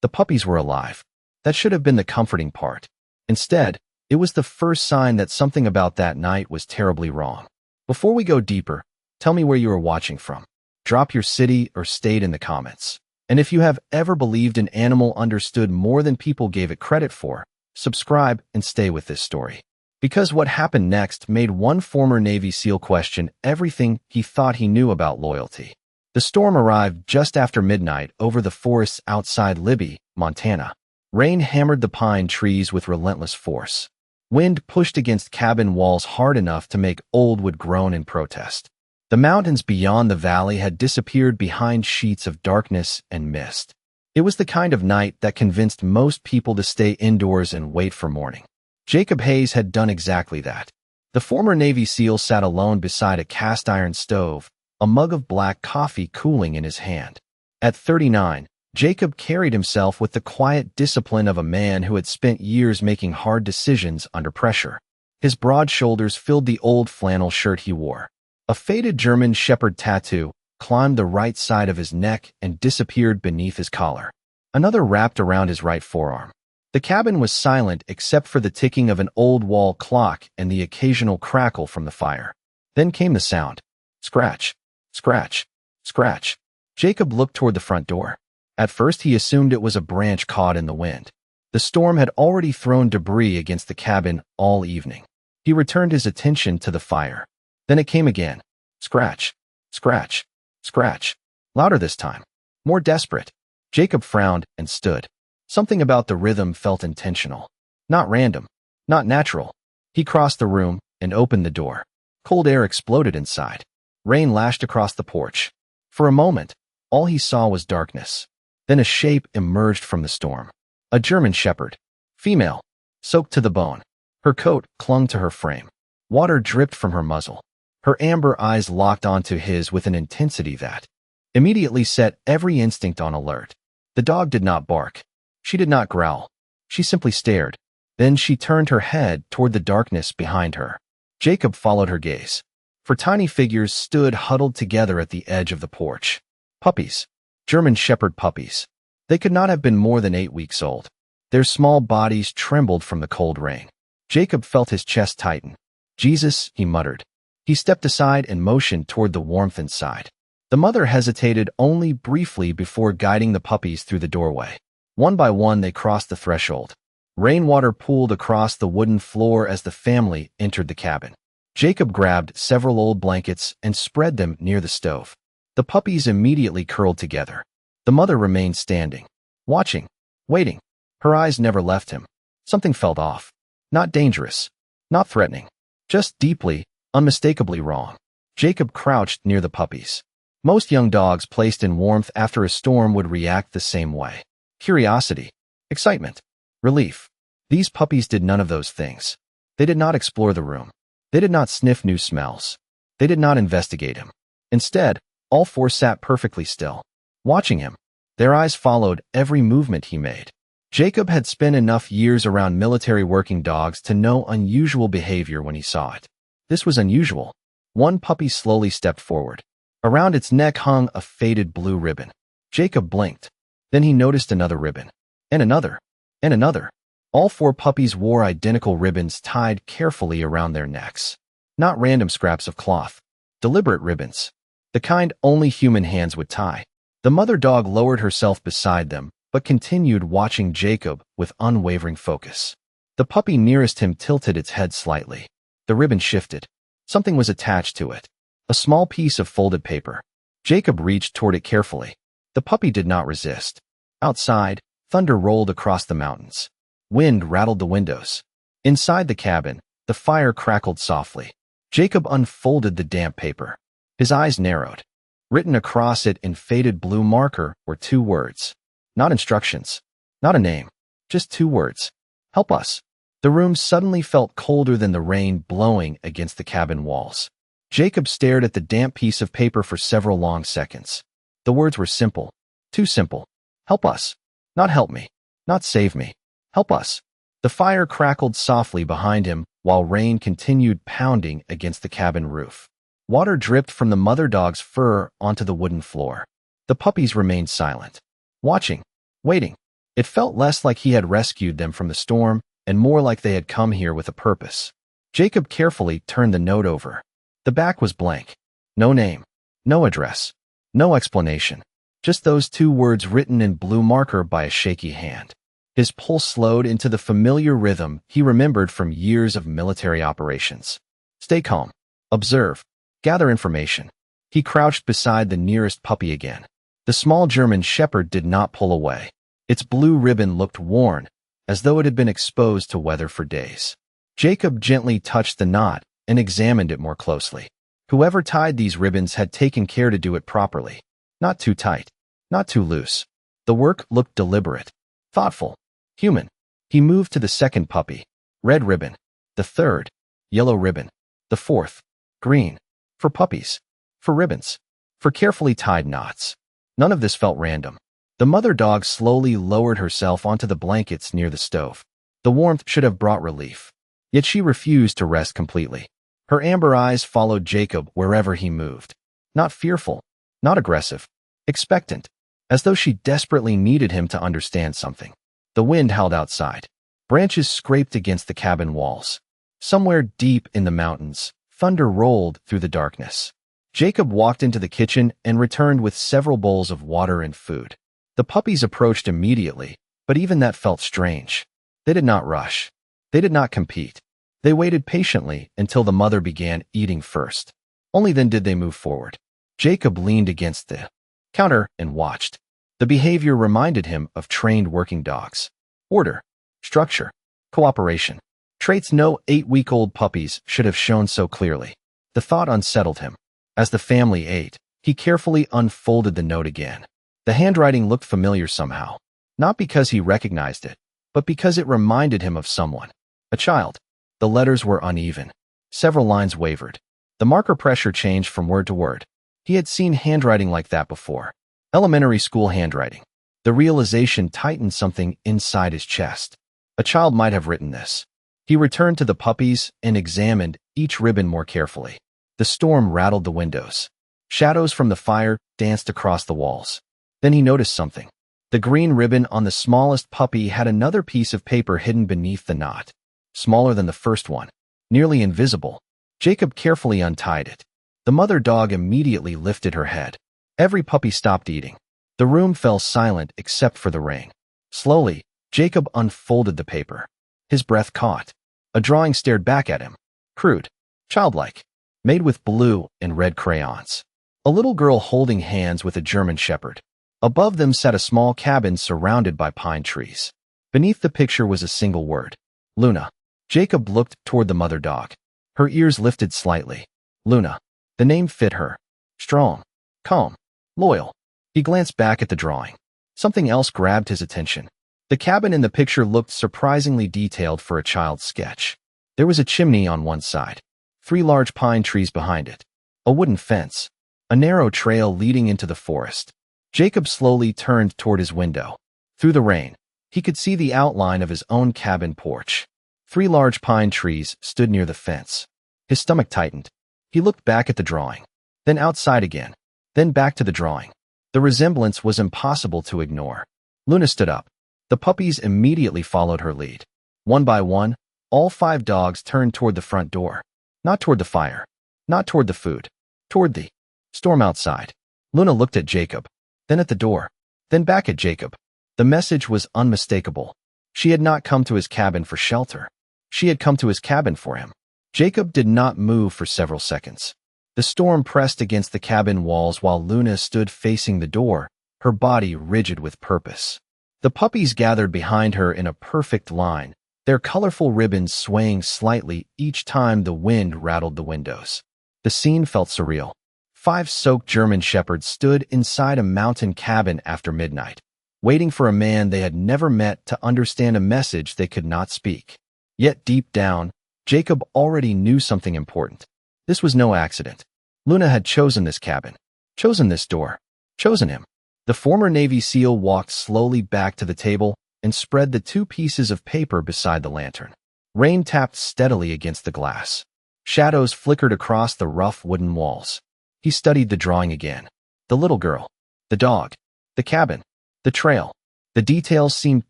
The puppies were alive. That should have been the comforting part. Instead, it was the first sign that something about that night was terribly wrong. Before we go deeper, tell me where you are watching from. Drop your city or state in the comments. And if you have ever believed an animal understood more than people gave it credit for, subscribe and stay with this story. Because what happened next made one former Navy SEAL question everything he thought he knew about loyalty. The storm arrived just after midnight over the forests outside Libby, Montana. Rain hammered the pine trees with relentless force. Wind pushed against cabin walls hard enough to make old wood groan in protest. The mountains beyond the valley had disappeared behind sheets of darkness and mist. It was the kind of night that convinced most people to stay indoors and wait for morning. Jacob Hayes had done exactly that. The former Navy SEAL sat alone beside a cast-iron stove, a mug of black coffee cooling in his hand. At 39, Jacob carried himself with the quiet discipline of a man who had spent years making hard decisions under pressure. His broad shoulders filled the old flannel shirt he wore. A faded German Shepherd tattoo climbed the right side of his neck and disappeared beneath his collar. Another wrapped around his right forearm. The cabin was silent except for the ticking of an old wall clock and the occasional crackle from the fire. Then came the sound. Scratch, scratch, scratch. Jacob looked toward the front door. At first he assumed it was a branch caught in the wind. The storm had already thrown debris against the cabin all evening. He returned his attention to the fire. Then it came again. Scratch, scratch, scratch. Louder this time. More desperate. Jacob frowned and stood. Something about the rhythm felt intentional. Not random. Not natural. He crossed the room and opened the door. Cold air exploded inside. Rain lashed across the porch. For a moment, all he saw was darkness. Then a shape emerged from the storm. A German Shepherd. Female. Soaked to the bone. Her coat clung to her frame. Water dripped from her muzzle. Her amber eyes locked onto his with an intensity that immediately set every instinct on alert. The dog did not bark. She did not growl. She simply stared. Then she turned her head toward the darkness behind her. Jacob followed her gaze. For tiny figures stood huddled together at the edge of the porch. Puppies. German Shepherd puppies. They could not have been more than 8 weeks old. Their small bodies trembled from the cold rain. Jacob felt his chest tighten. Jesus, he muttered. He stepped aside and motioned toward the warmth inside. The mother hesitated only briefly before guiding the puppies through the doorway. One by one, they crossed the threshold. Rainwater pooled across the wooden floor as the family entered the cabin. Jacob grabbed several old blankets and spread them near the stove. The puppies immediately curled together. The mother remained standing, watching, waiting. Her eyes never left him. Something felt off. Not dangerous. Not threatening. Just deeply, unmistakably wrong. Jacob crouched near the puppies. Most young dogs placed in warmth after a storm would react the same way. Curiosity, excitement, relief. These puppies did none of those things. They did not explore the room. They did not sniff new smells. They did not investigate him. Instead, all four sat perfectly still, watching him. Their eyes followed every movement he made. Jacob had spent enough years around military working dogs to know unusual behavior when he saw it. This was unusual. One puppy slowly stepped forward. Around its neck hung a faded blue ribbon. Jacob blinked. Then he noticed another ribbon. And another. And another. All four puppies wore identical ribbons tied carefully around their necks. Not random scraps of cloth. Deliberate ribbons. The kind only human hands would tie. The mother dog lowered herself beside them, but continued watching Jacob with unwavering focus. The puppy nearest him tilted its head slightly. The ribbon shifted. Something was attached to it. A small piece of folded paper. Jacob reached toward it carefully. The puppy did not resist. Outside, thunder rolled across the mountains. Wind rattled the windows. Inside the cabin, the fire crackled softly. Jacob unfolded the damp paper. His eyes narrowed. Written across it in faded blue marker were 2 words. Not instructions. Not a name. Just 2 words. Help us. The room suddenly felt colder than the rain blowing against the cabin walls. Jacob stared at the damp piece of paper for several long seconds. The words were simple. Too simple. Help us. Not help me. Not save me. Help us. The fire crackled softly behind him while rain continued pounding against the cabin roof. Water dripped from the mother dog's fur onto the wooden floor. The puppies remained silent. Watching. Waiting. It felt less like he had rescued them from the storm and more like they had come here with a purpose. Jacob carefully turned the note over. The back was blank. No name, no address, no explanation. Just those two words written in blue marker by a shaky hand. His pulse slowed into the familiar rhythm he remembered from years of military operations. Stay calm. Observe. Gather information. He crouched beside the nearest puppy again. The small German shepherd did not pull away. Its blue ribbon looked worn, as though it had been exposed to weather for days. Jacob gently touched the knot and examined it more closely. Whoever tied these ribbons had taken care to do it properly. Not too tight, not too loose. The work looked deliberate, thoughtful, human. He moved to the second puppy. Red ribbon. The third. Yellow ribbon. The fourth. Green. For puppies. For ribbons. For carefully tied knots. None of this felt random. The mother dog slowly lowered herself onto the blankets near the stove. The warmth should have brought relief. Yet she refused to rest completely. Her amber eyes followed Jacob wherever he moved. Not fearful, not aggressive, expectant, as though she desperately needed him to understand something. The wind howled outside. Branches scraped against the cabin walls. Somewhere deep in the mountains, thunder rolled through the darkness. Jacob walked into the kitchen and returned with several bowls of water and food. The puppies approached immediately, but even that felt strange. They did not rush. They did not compete. They waited patiently until the mother began eating first. Only then did they move forward. Jacob leaned against the counter and watched. The behavior reminded him of trained working dogs. Order, structure, cooperation. Traits no 8-week-old puppies should have shown so clearly. The thought unsettled him. As the family ate, he carefully unfolded the note again. The handwriting looked familiar somehow. Not because he recognized it, but because it reminded him of someone. A child. The letters were uneven. Several lines wavered. The marker pressure changed from word to word. He had seen handwriting like that before. Elementary school handwriting. The realization tightened something inside his chest. A child might have written this. He returned to the puppies and examined each ribbon more carefully. The storm rattled the windows. Shadows from the fire danced across the walls. Then he noticed something. The green ribbon on the smallest puppy had another piece of paper hidden beneath the knot. Smaller than the first one. Nearly invisible. Jacob carefully untied it. The mother dog immediately lifted her head. Every puppy stopped eating. The room fell silent except for the rain. Slowly, Jacob unfolded the paper. His breath caught. A drawing stared back at him. Crude. Childlike. Made with blue and red crayons. A little girl holding hands with a German shepherd. Above them sat a small cabin surrounded by pine trees. Beneath the picture was a single word. Luna. Jacob looked toward the mother dog. Her ears lifted slightly. Luna. The name fit her. Strong. Calm. Loyal. He glanced back at the drawing. Something else grabbed his attention. The cabin in the picture looked surprisingly detailed for a child's sketch. There was a chimney on one side. 3 large pine trees behind it. A wooden fence. A narrow trail leading into the forest. Jacob slowly turned toward his window. Through the rain, he could see the outline of his own cabin porch. 3 large pine trees stood near the fence. His stomach tightened. He looked back at the drawing. Then outside again. Then back to the drawing. The resemblance was impossible to ignore. Luna stood up. The puppies immediately followed her lead. One by one, all 5 dogs turned toward the front door. Not toward the fire. Not toward the food. Toward the storm outside. Luna looked at Jacob. Then at the door. Then back at Jacob. The message was unmistakable. She had not come to his cabin for shelter. She had come to his cabin for him. Jacob did not move for several seconds. The storm pressed against the cabin walls while Luna stood facing the door, her body rigid with purpose. The puppies gathered behind her in a perfect line, their colorful ribbons swaying slightly each time the wind rattled the windows. The scene felt surreal. 5 soaked German shepherds stood inside a mountain cabin after midnight, waiting for a man they had never met to understand a message they could not speak. Yet deep down, Jacob already knew something important. This was no accident. Luna had chosen this cabin, chosen this door, chosen him. The former Navy SEAL walked slowly back to the table and spread the 2 pieces of paper beside the lantern. Rain tapped steadily against the glass. Shadows flickered across the rough wooden walls. He studied the drawing again. The little girl, the dog, the cabin, the trail. The details seemed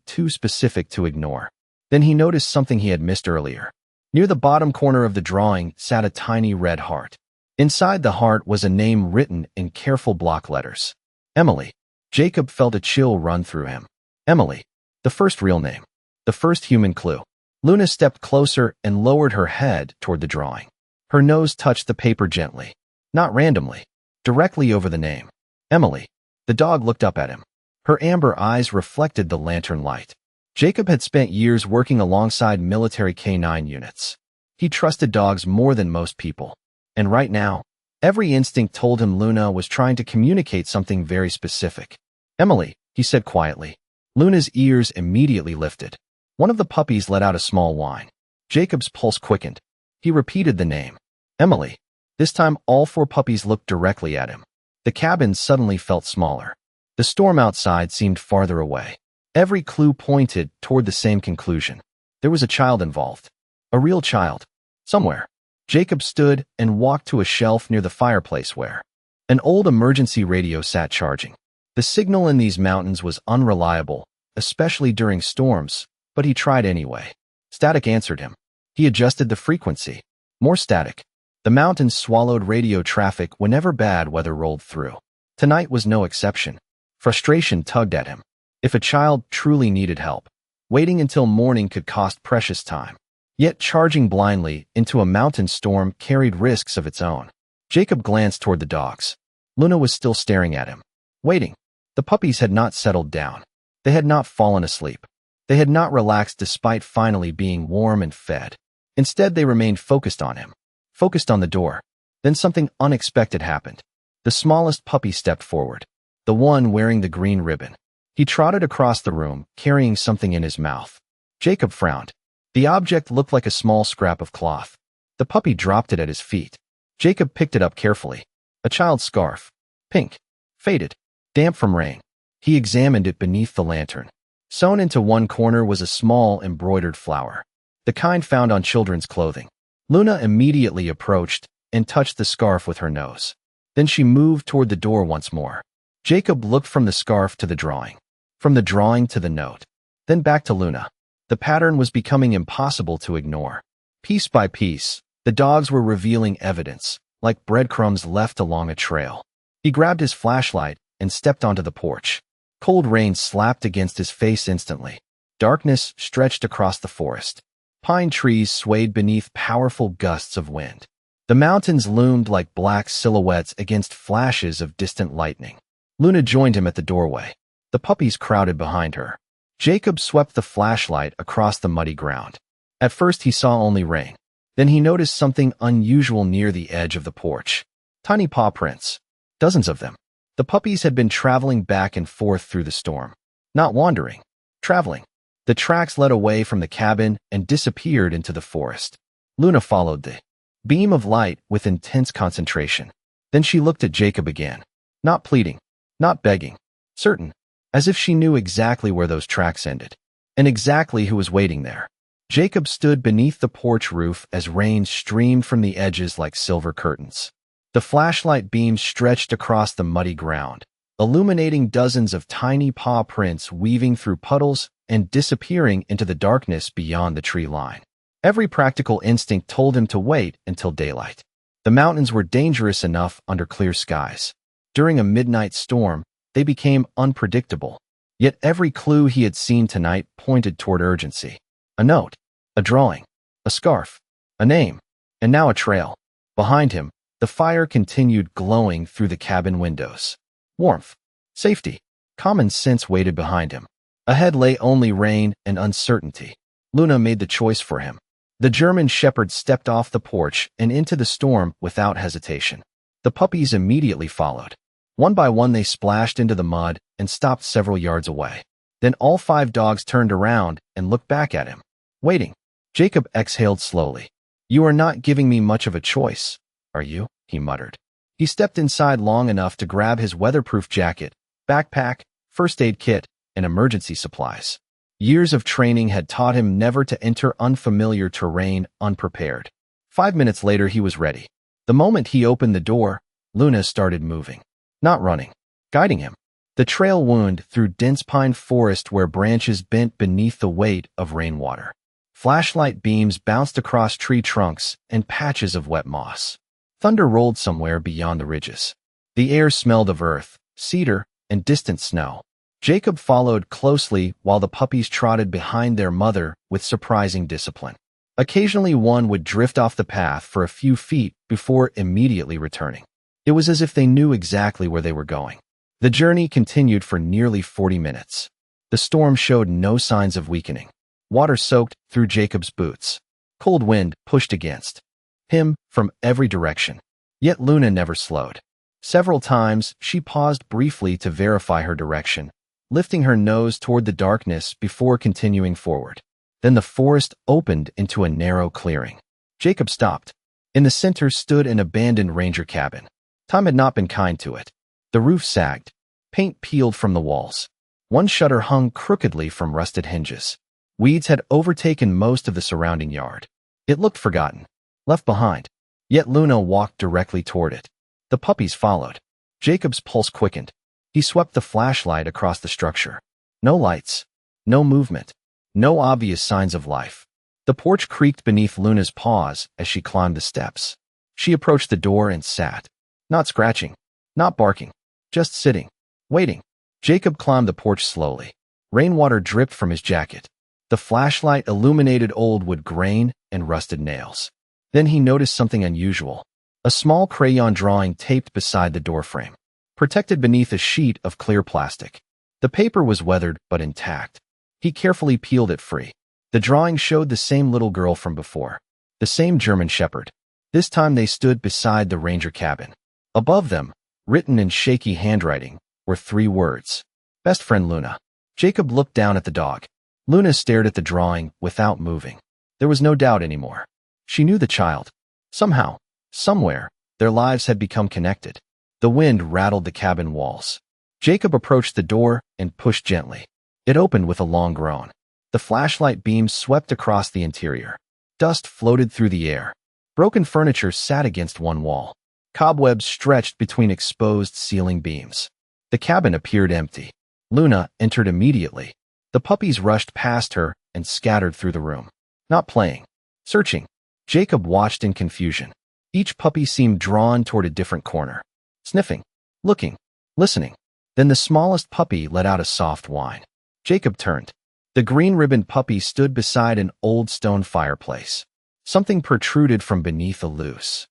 too specific to ignore. Then he noticed something he had missed earlier. Near the bottom corner of the drawing sat a tiny red heart. Inside the heart was a name written in careful block letters. Emily. Jacob felt a chill run through him. Emily. The first real name. The first human clue. Luna stepped closer and lowered her head toward the drawing. Her nose touched the paper gently. Not randomly. Directly over the name. Emily. The dog looked up at him. Her amber eyes reflected the lantern light. Jacob had spent years working alongside military K-9 units. He trusted dogs more than most people. And right now, every instinct told him Luna was trying to communicate something very specific. Emily, he said quietly. Luna's ears immediately lifted. One of the puppies let out a small whine. Jacob's pulse quickened. He repeated the name. Emily. This time all 4 puppies looked directly at him. The cabin suddenly felt smaller. The storm outside seemed farther away. Every clue pointed toward the same conclusion. There was a child involved. A real child. Somewhere. Jacob stood and walked to a shelf near the fireplace where an old emergency radio sat charging. The signal in these mountains was unreliable, especially during storms, but he tried anyway. Static answered him. He adjusted the frequency. More static. The mountains swallowed radio traffic whenever bad weather rolled through. Tonight was no exception. Frustration tugged at him. If a child truly needed help, waiting until morning could cost precious time. Yet charging blindly into a mountain storm carried risks of its own. Jacob glanced toward the dogs. Luna was still staring at him. Waiting. The puppies had not settled down. They had not fallen asleep. They had not relaxed despite finally being warm and fed. Instead, they remained focused on him. Focused on the door. Then something unexpected happened. The smallest puppy stepped forward. The one wearing the green ribbon. He trotted across the room, carrying something in his mouth. Jacob frowned. The object looked like a small scrap of cloth. The puppy dropped it at his feet. Jacob picked it up carefully. A child's scarf. Pink. Faded. Damp from rain. He examined it beneath the lantern. Sewn into one corner was a small embroidered flower. The kind found on children's clothing. Luna immediately approached and touched the scarf with her nose. Then she moved toward the door once more. Jacob looked from the scarf to the drawing. From the drawing to the note. Then back to Luna. The pattern was becoming impossible to ignore. Piece by piece, the dogs were revealing evidence, like breadcrumbs left along a trail. He grabbed his flashlight and stepped onto the porch. Cold rain slapped against his face instantly. Darkness stretched across the forest. Pine trees swayed beneath powerful gusts of wind. The mountains loomed like black silhouettes against flashes of distant lightning. Luna joined him at the doorway. The puppies crowded behind her. Jacob swept the flashlight across the muddy ground. At first he saw only rain. Then he noticed something unusual near the edge of the porch. Tiny paw prints. Dozens of them. The puppies had been traveling back and forth through the storm. Not wandering. Traveling. The tracks led away from the cabin and disappeared into the forest. Luna followed the beam of light with intense concentration. Then she looked at Jacob again. Not pleading. Not begging. Certain. As if she knew exactly where those tracks ended. And exactly who was waiting there. Jacob stood beneath the porch roof as rain streamed from the edges like silver curtains. The flashlight beam stretched across the muddy ground, illuminating dozens of tiny paw prints weaving through puddles and disappearing into the darkness beyond the tree line. Every practical instinct told him to wait until daylight. The mountains were dangerous enough under clear skies. During a midnight storm, they became unpredictable. Yet every clue he had seen tonight pointed toward urgency. A note, a drawing, a scarf, a name, and now a trail. Behind him, the fire continued glowing through the cabin windows. Warmth, safety, common sense waited behind him. Ahead lay only rain and uncertainty. Luna made the choice for him. The German shepherd stepped off the porch and into the storm without hesitation. The puppies immediately followed. One by one they splashed into the mud and stopped several yards away. Then all 5 dogs turned around and looked back at him. Waiting. Jacob exhaled slowly. "You are not giving me much of a choice, are you?" he muttered. He stepped inside long enough to grab his weatherproof jacket, backpack, first aid kit, and emergency supplies. Years of training had taught him never to enter unfamiliar terrain unprepared. 5 minutes later he was ready. The moment he opened the door, Luna started moving. Not running. Guiding him. The trail wound through dense pine forest where branches bent beneath the weight of rainwater. Flashlight beams bounced across tree trunks and patches of wet moss. Thunder rolled somewhere beyond the ridges. The air smelled of earth, cedar, and distant snow. Jacob followed closely while the puppies trotted behind their mother with surprising discipline. Occasionally one would drift off the path for a few feet before immediately returning. It was as if they knew exactly where they were going. The journey continued for nearly 40 minutes. The storm showed no signs of weakening. Water soaked through Jacob's boots. Cold wind pushed against him from every direction. Yet Luna never slowed. Several times, she paused briefly to verify her direction, lifting her nose toward the darkness before continuing forward. Then the forest opened into a narrow clearing. Jacob stopped. In the center stood an abandoned ranger cabin. Time had not been kind to it. The roof sagged. Paint peeled from the walls. One shutter hung crookedly from rusted hinges. Weeds had overtaken most of the surrounding yard. It looked forgotten, left behind. Yet Luna walked directly toward it. The puppies followed. Jacob's pulse quickened. He swept the flashlight across the structure. No lights. No movement. No obvious signs of life. The porch creaked beneath Luna's paws as she climbed the steps. She approached the door and sat. Not scratching. Not barking. Just sitting. Waiting. Jacob climbed the porch slowly. Rainwater dripped from his jacket. The flashlight illuminated old wood grain and rusted nails. Then he noticed something unusual. A small crayon drawing taped beside the doorframe, protected beneath a sheet of clear plastic. The paper was weathered but intact. He carefully peeled it free. The drawing showed the same little girl from before, the same German shepherd. This time they stood beside the ranger cabin. Above them, written in shaky handwriting, were 3 words. Best friend Luna. Jacob looked down at the dog. Luna stared at the drawing without moving. There was no doubt anymore. She knew the child. Somehow, somewhere, their lives had become connected. The wind rattled the cabin walls. Jacob approached the door and pushed gently. It opened with a long groan. The flashlight beams swept across the interior. Dust floated through the air. Broken furniture sat against one wall. Cobwebs stretched between exposed ceiling beams. The cabin appeared empty. Luna entered immediately. The puppies rushed past her and scattered through the room. Not playing. Searching. Jacob watched in confusion. Each puppy seemed drawn toward a different corner. Sniffing. Looking. Listening. Then the smallest puppy let out a soft whine. Jacob turned. The green-ribboned puppy stood beside an old stone fireplace. Something protruded from beneath a loose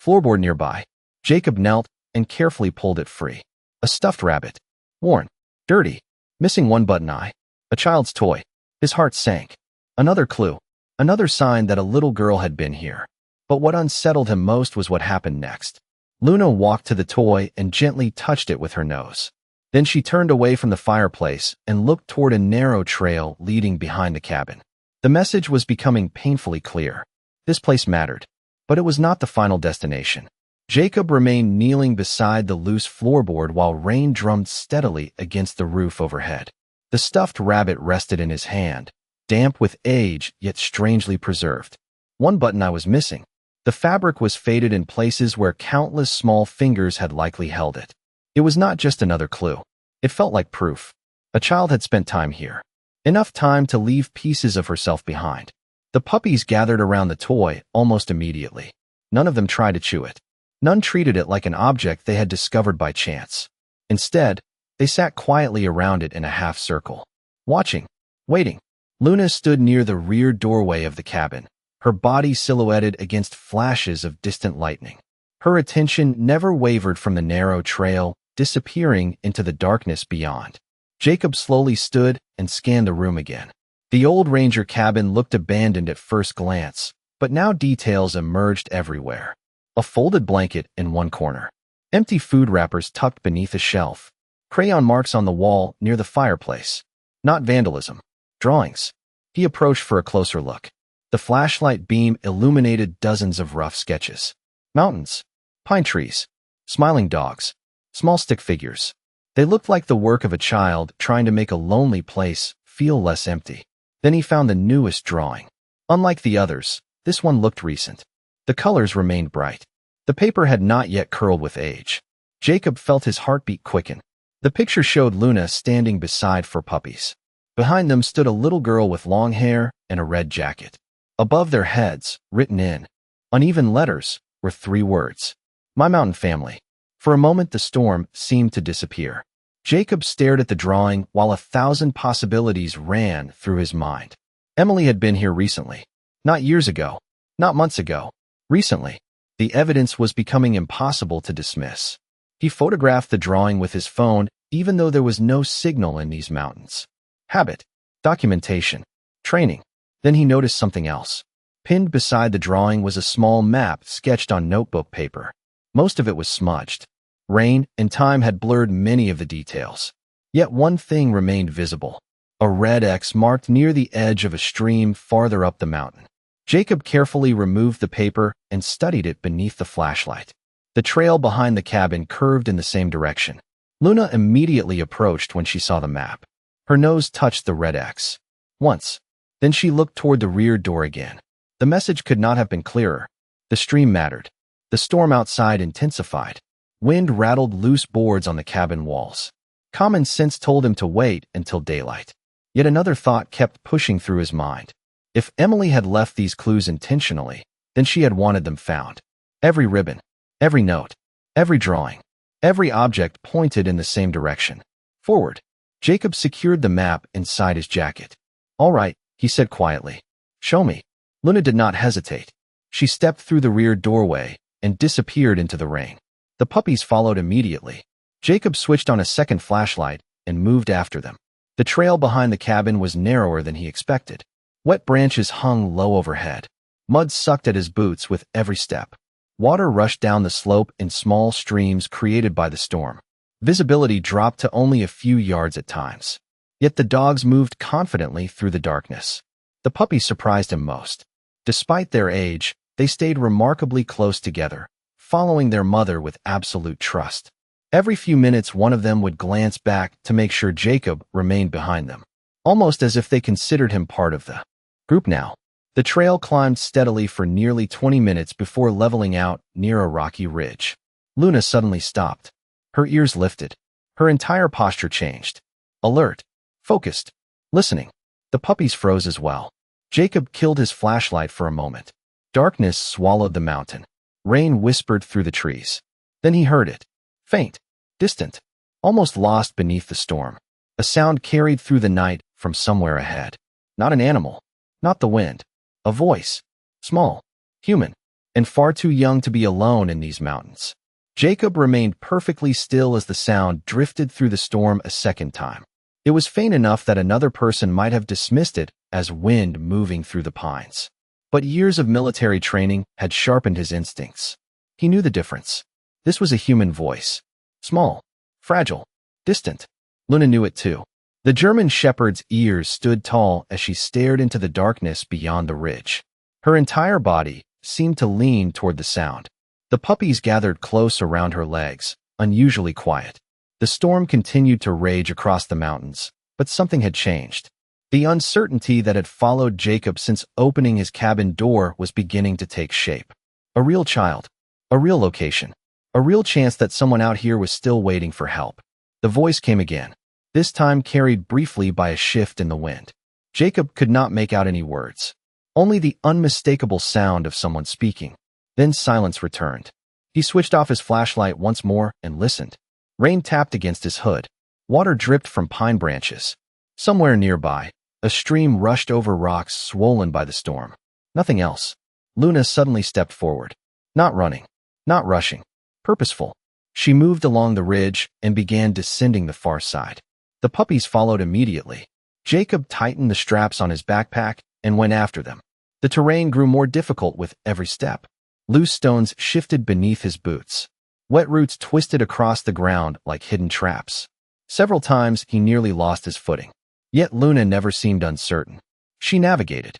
floorboard nearby. Jacob knelt and carefully pulled it free. A stuffed rabbit. Worn. Dirty. Missing one button eye. A child's toy. His heart sank. Another clue. Another sign that a little girl had been here. But what unsettled him most was what happened next. Luna walked to the toy and gently touched it with her nose. Then she turned away from the fireplace and looked toward a narrow trail leading behind the cabin. The message was becoming painfully clear. This place mattered, but it was not the final destination. Jacob remained kneeling beside the loose floorboard while rain drummed steadily against the roof overhead. The stuffed rabbit rested in his hand, damp with age yet strangely preserved. One button I was missing. The fabric was faded in places where countless small fingers had likely held it. It was not just another clue. It felt like proof. A child had spent time here. Enough time to leave pieces of herself behind. The puppies gathered around the toy almost immediately. None of them tried to chew it. None treated it like an object they had discovered by chance. Instead, they sat quietly around it in a half circle. Watching. Waiting. Luna stood near the rear doorway of the cabin, her body silhouetted against flashes of distant lightning. Her attention never wavered from the narrow trail, disappearing into the darkness beyond. Jacob slowly stood and scanned the room again. The old ranger cabin looked abandoned at first glance, but now details emerged everywhere. A folded blanket in one corner. Empty food wrappers tucked beneath a shelf. Crayon marks on the wall near the fireplace. Not vandalism. Drawings. He approached for a closer look. The flashlight beam illuminated dozens of rough sketches. Mountains. Pine trees. Smiling dogs. Small stick figures. They looked like the work of a child trying to make a lonely place feel less empty. Then he found the newest drawing. Unlike the others, this one looked recent. The colors remained bright. The paper had not yet curled with age. Jacob felt his heartbeat quicken. The picture showed Luna standing beside four puppies. Behind them stood a little girl with long hair and a red jacket. Above their heads, written in uneven letters, were 3 words: My Mountain Family. For a moment the storm seemed to disappear. Jacob stared at the drawing while 1,000 possibilities ran through his mind. Emily had been here recently. Not years ago. Not months ago. Recently. The evidence was becoming impossible to dismiss. He photographed the drawing with his phone, even though there was no signal in these mountains. Habit. Documentation. Training. Then he noticed something else. Pinned beside the drawing was a small map sketched on notebook paper. Most of it was smudged. Rain and time had blurred many of the details. Yet one thing remained visible. A red X marked near the edge of a stream farther up the mountain. Jacob carefully removed the paper and studied it beneath the flashlight. The trail behind the cabin curved in the same direction. Luna immediately approached when she saw the map. Her nose touched the red X. Once. Then she looked toward the rear door again. The message could not have been clearer. The stream mattered. The storm outside intensified. Wind rattled loose boards on the cabin walls. Common sense told him to wait until daylight. Yet another thought kept pushing through his mind. If Emily had left these clues intentionally, then she had wanted them found. Every ribbon, every note, every drawing, every object pointed in the same direction. Forward. Jacob secured the map inside his jacket. All right, he said quietly. Show me. Luna did not hesitate. She stepped through the rear doorway and disappeared into the rain. The puppies followed immediately. Jacob switched on a second flashlight and moved after them. The trail behind the cabin was narrower than he expected. Wet branches hung low overhead. Mud sucked at his boots with every step. Water rushed down the slope in small streams created by the storm. Visibility dropped to only a few yards at times. Yet the dogs moved confidently through the darkness. The puppies surprised him most. Despite their age, they stayed remarkably close together, following their mother with absolute trust. Every few minutes one of them would glance back to make sure Jacob remained behind them, almost as if they considered him part of the group now. The trail climbed steadily for nearly 20 minutes before leveling out near a rocky ridge. Luna suddenly stopped. Her ears lifted. Her entire posture changed. Alert. Focused. Listening. The puppies froze as well. Jacob killed his flashlight for a moment. Darkness swallowed the mountain. Rain whispered through the trees. Then he heard it. Faint. Distant. Almost lost beneath the storm. A sound carried through the night from somewhere ahead. Not an animal. Not the wind. A voice. Small. Human. And far too young to be alone in these mountains. Jacob remained perfectly still as the sound drifted through the storm a second time. It was faint enough that another person might have dismissed it as wind moving through the pines. But years of military training had sharpened his instincts. He knew the difference. This was a human voice. Small. Fragile. Distant. Luna knew it too. The German shepherd's ears stood tall as she stared into the darkness beyond the ridge. Her entire body seemed to lean toward the sound. The puppies gathered close around her legs, unusually quiet. The storm continued to rage across the mountains, but something had changed. The uncertainty that had followed Jacob since opening his cabin door was beginning to take shape. A real child. A real location. A real chance that someone out here was still waiting for help. The voice came again, this time carried briefly by a shift in the wind. Jacob could not make out any words. Only the unmistakable sound of someone speaking. Then silence returned. He switched off his flashlight once more and listened. Rain tapped against his hood. Water dripped from pine branches. Somewhere nearby, a stream rushed over rocks swollen by the storm. Nothing else. Luna suddenly stepped forward. Not running. Not rushing. Purposeful. She moved along the ridge and began descending the far side. The puppies followed immediately. Jacob tightened the straps on his backpack and went after them. The terrain grew more difficult with every step. Loose stones shifted beneath his boots. Wet roots twisted across the ground like hidden traps. Several times he nearly lost his footing. Yet Luna never seemed uncertain. She navigated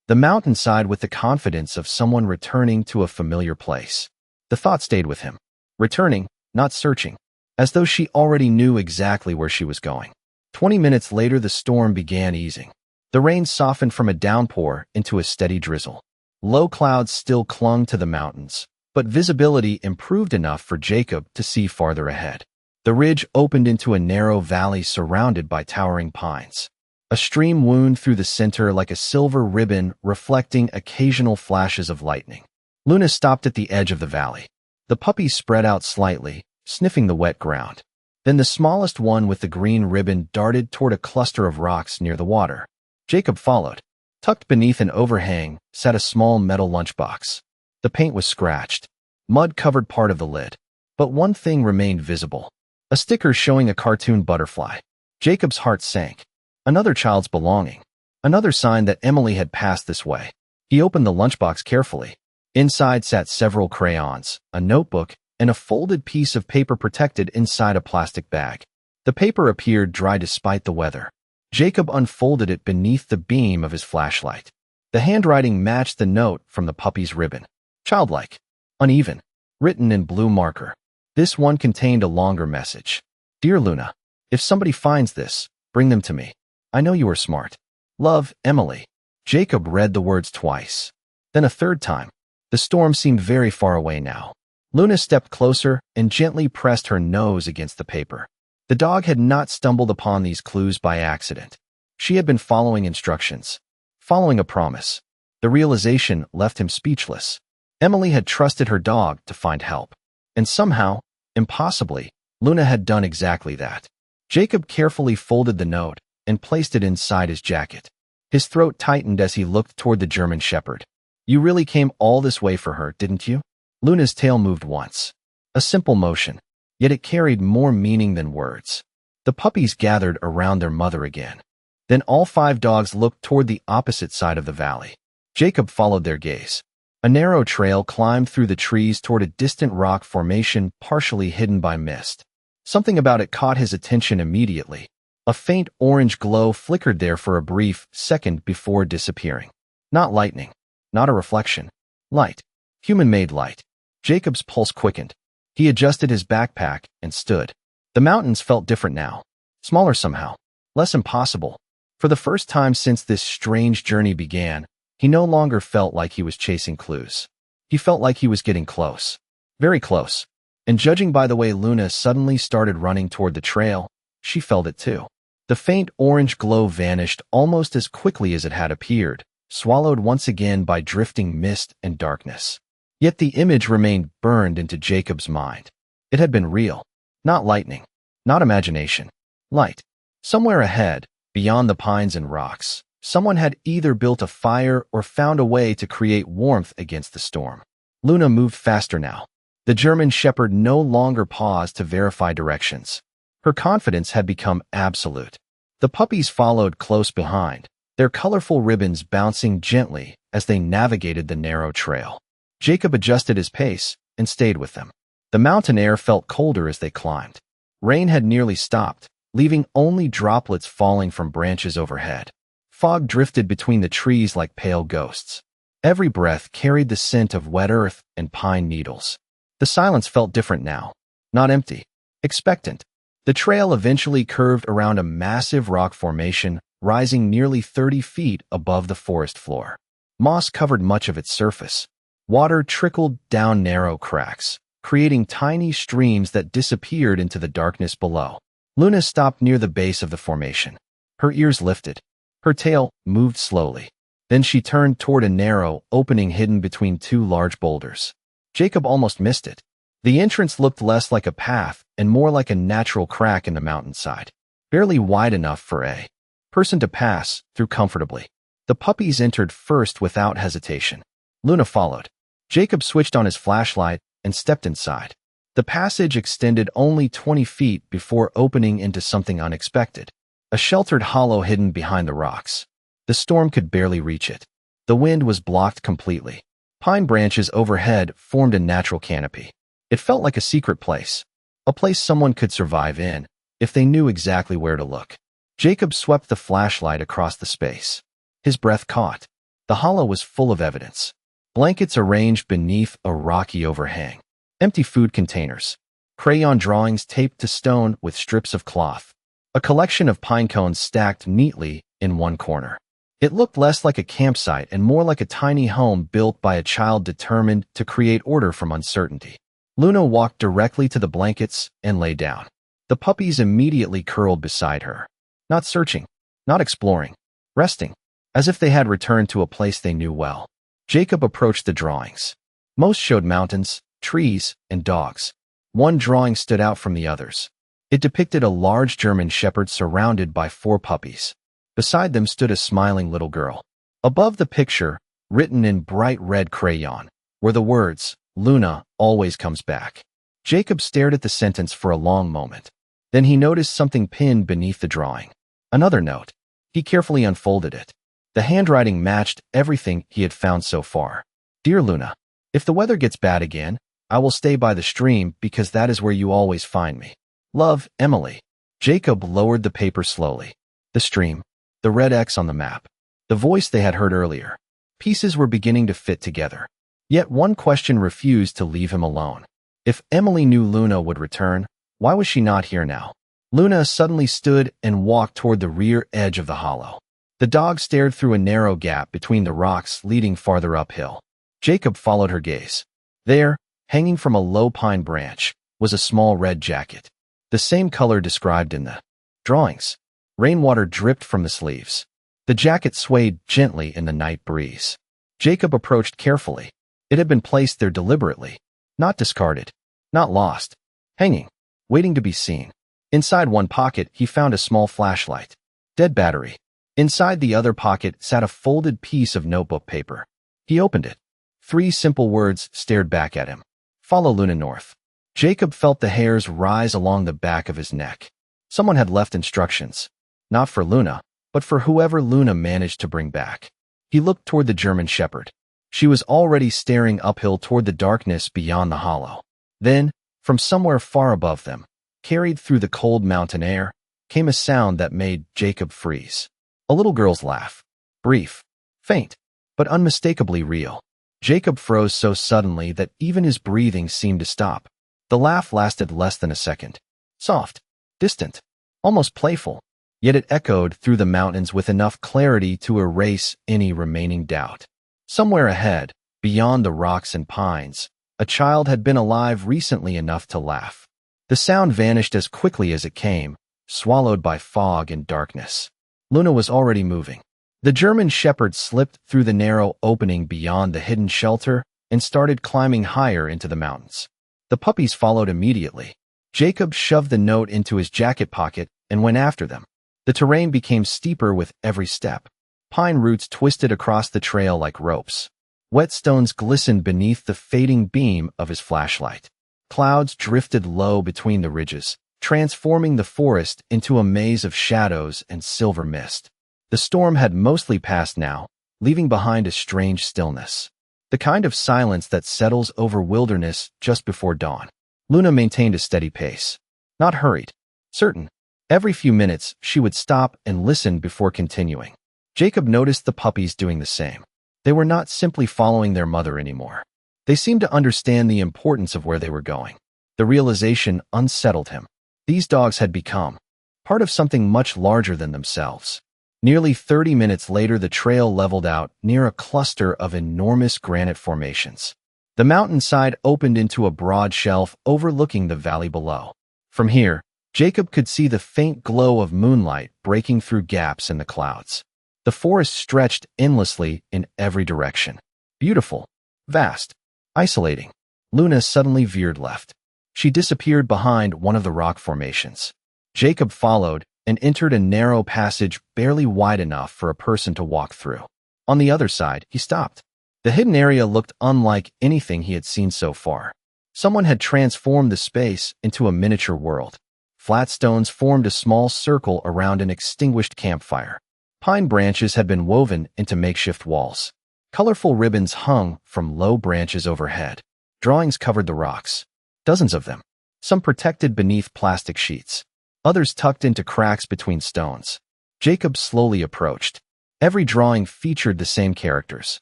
the mountainside with the confidence of someone returning to a familiar place. The thought stayed with him. Returning, not searching. As though she already knew exactly where she was going. 20 minutes later the storm began easing. The rain softened from a downpour into a steady drizzle. Low clouds still clung to the mountains, but visibility improved enough for Jacob to see farther ahead. The ridge opened into a narrow valley surrounded by towering pines. A stream wound through the center like a silver ribbon, reflecting occasional flashes of lightning. Luna stopped at the edge of the valley. The puppies spread out slightly, sniffing the wet ground. Then the smallest one with the green ribbon darted toward a cluster of rocks near the water. Jacob followed. Tucked beneath an overhang sat a small metal lunchbox. The paint was scratched. Mud covered part of the lid. But one thing remained visible. A sticker showing a cartoon butterfly. Jacob's heart sank. Another child's belonging. Another sign that Emily had passed this way. He opened the lunchbox carefully. Inside sat several crayons, a notebook, and a folded piece of paper protected inside a plastic bag. The paper appeared dry despite the weather. Jacob unfolded it beneath the beam of his flashlight. The handwriting matched the note from the puppy's ribbon. Childlike. Uneven. Written in blue marker. This one contained a longer message. Dear Luna, if somebody finds this, bring them to me. I know you are smart. Love, Emily. Jacob read the words twice. Then a third time. The storm seemed very far away now. Luna stepped closer and gently pressed her nose against the paper. The dog had not stumbled upon these clues by accident. She had been following instructions. Following a promise. The realization left him speechless. Emily had trusted her dog to find help. And somehow, impossibly, Luna had done exactly that. Jacob carefully folded the note and placed it inside his jacket. His throat tightened as he looked toward the German Shepherd. You really came all this way for her, didn't you? Luna's tail moved once. A simple motion, yet it carried more meaning than words. The puppies gathered around their mother again. Then all 5 dogs looked toward the opposite side of the valley. Jacob followed their gaze. A narrow trail climbed through the trees toward a distant rock formation partially hidden by mist. Something about it caught his attention immediately. A faint orange glow flickered there for a brief second before disappearing. Not lightning. Not a reflection. Light. Human-made light. Jacob's pulse quickened. He adjusted his backpack and stood. The mountains felt different now. Smaller somehow. Less impossible. For the first time since this strange journey began, he no longer felt like he was chasing clues. He felt like he was getting close. Very close. And judging by the way Luna suddenly started running toward the trail, she felt it too. The faint orange glow vanished almost as quickly as it had appeared, swallowed once again by drifting mist and darkness. Yet the image remained burned into Jacob's mind. It had been real. Not lightning. Not imagination. Light. Somewhere ahead, beyond the pines and rocks, someone had either built a fire or found a way to create warmth against the storm. Luna moved faster now. The German Shepherd no longer paused to verify directions. Her confidence had become absolute. The puppies followed close behind, their colorful ribbons bouncing gently as they navigated the narrow trail. Jacob adjusted his pace and stayed with them. The mountain air felt colder as they climbed. Rain had nearly stopped, leaving only droplets falling from branches overhead. Fog drifted between the trees like pale ghosts. Every breath carried the scent of wet earth and pine needles. The silence felt different now. Not empty. Expectant. The trail eventually curved around a massive rock formation, rising nearly 30 feet above the forest floor. Moss covered much of its surface. Water trickled down narrow cracks, creating tiny streams that disappeared into the darkness below. Luna stopped near the base of the formation. Her ears lifted. Her tail moved slowly. Then she turned toward a narrow opening hidden between 2 large boulders. Jacob almost missed it. The entrance looked less like a path and more like a natural crack in the mountainside, barely wide enough for a person to pass through comfortably. The puppies entered first without hesitation. Luna followed. Jacob switched on his flashlight and stepped inside. The passage extended only 20 feet before opening into something unexpected. A sheltered hollow hidden behind the rocks. The storm could barely reach it. The wind was blocked completely. Pine branches overhead formed a natural canopy. It felt like a secret place. A place someone could survive in, if they knew exactly where to look. Jacob swept the flashlight across the space. His breath caught. The hollow was full of evidence. Blankets arranged beneath a rocky overhang. Empty food containers. Crayon drawings taped to stone with strips of cloth. A collection of pine cones stacked neatly in one corner. It looked less like a campsite and more like a tiny home built by a child determined to create order from uncertainty. Luna walked directly to the blankets and lay down. The puppies immediately curled beside her. Not searching, not exploring, resting, as if they had returned to a place they knew well. Jacob approached the drawings. Most showed mountains, trees, and dogs. One drawing stood out from the others. It depicted a large German shepherd surrounded by 4 puppies. Beside them stood a smiling little girl. Above the picture, written in bright red crayon, were the words, "Luna always comes back." Jacob stared at the sentence for a long moment. Then he noticed something pinned beneath the drawing. Another note. He carefully unfolded it. The handwriting matched everything he had found so far. "Dear Luna, if the weather gets bad again, I will stay by the stream because that is where you always find me. Love, Emily." Jacob lowered the paper slowly. The stream, the red X on the map, the voice they had heard earlier. Pieces were beginning to fit together. Yet one question refused to leave him alone. If Emily knew Luna would return, why was she not here now? Luna suddenly stood and walked toward the rear edge of the hollow. The dog stared through a narrow gap between the rocks leading farther uphill. Jacob followed her gaze. There, hanging from a low pine branch, was a small red jacket. The same color described in the drawings. Rainwater dripped from the sleeves. The jacket swayed gently in the night breeze. Jacob approached carefully. It had been placed there deliberately. Not discarded. Not lost. Hanging. Waiting to be seen. Inside one pocket, he found a small flashlight. Dead battery. Inside the other pocket sat a folded piece of notebook paper. He opened it. 3 simple words stared back at him. "Follow Luna north." Jacob felt the hairs rise along the back of his neck. Someone had left instructions. Not for Luna, but for whoever Luna managed to bring back. He looked toward the German shepherd. She was already staring uphill toward the darkness beyond the hollow. Then, from somewhere far above them, carried through the cold mountain air, came a sound that made Jacob freeze. A little girl's laugh. Brief, faint, but unmistakably real. Jacob froze so suddenly that even his breathing seemed to stop. The laugh lasted less than a second. Soft, distant, almost playful, yet it echoed through the mountains with enough clarity to erase any remaining doubt. Somewhere ahead, beyond the rocks and pines, a child had been alive recently enough to laugh. The sound vanished as quickly as it came, swallowed by fog and darkness. Luna was already moving. The German shepherd slipped through the narrow opening beyond the hidden shelter and started climbing higher into the mountains. The puppies followed immediately. Jacob shoved the note into his jacket pocket and went after them. The terrain became steeper with every step. Pine roots twisted across the trail like ropes. Wet stones glistened beneath the fading beam of his flashlight. Clouds drifted low between the ridges, transforming the forest into a maze of shadows and silver mist. The storm had mostly passed now, leaving behind a strange stillness. The kind of silence that settles over wilderness just before dawn. Luna maintained a steady pace. Not hurried. Certain. Every few minutes, she would stop and listen before continuing. Jacob noticed the puppies doing the same. They were not simply following their mother anymore. They seemed to understand the importance of where they were going. The realization unsettled him. These dogs had become part of something much larger than themselves. Nearly 30 minutes later, the trail leveled out near a cluster of enormous granite formations. The mountainside opened into a broad shelf overlooking the valley below. From here, Jacob could see the faint glow of moonlight breaking through gaps in the clouds. The forest stretched endlessly in every direction. Beautiful, vast, isolating. Luna suddenly veered left. She disappeared behind one of the rock formations. Jacob followed and entered a narrow passage barely wide enough for a person to walk through. On the other side, he stopped. The hidden area looked unlike anything he had seen so far. Someone had transformed the space into a miniature world. Flat stones formed a small circle around an extinguished campfire. Pine branches had been woven into makeshift walls. Colorful ribbons hung from low branches overhead. Drawings covered the rocks. Dozens of them. Some protected beneath plastic sheets. Others tucked into cracks between stones. Jacob slowly approached. Every drawing featured the same characters.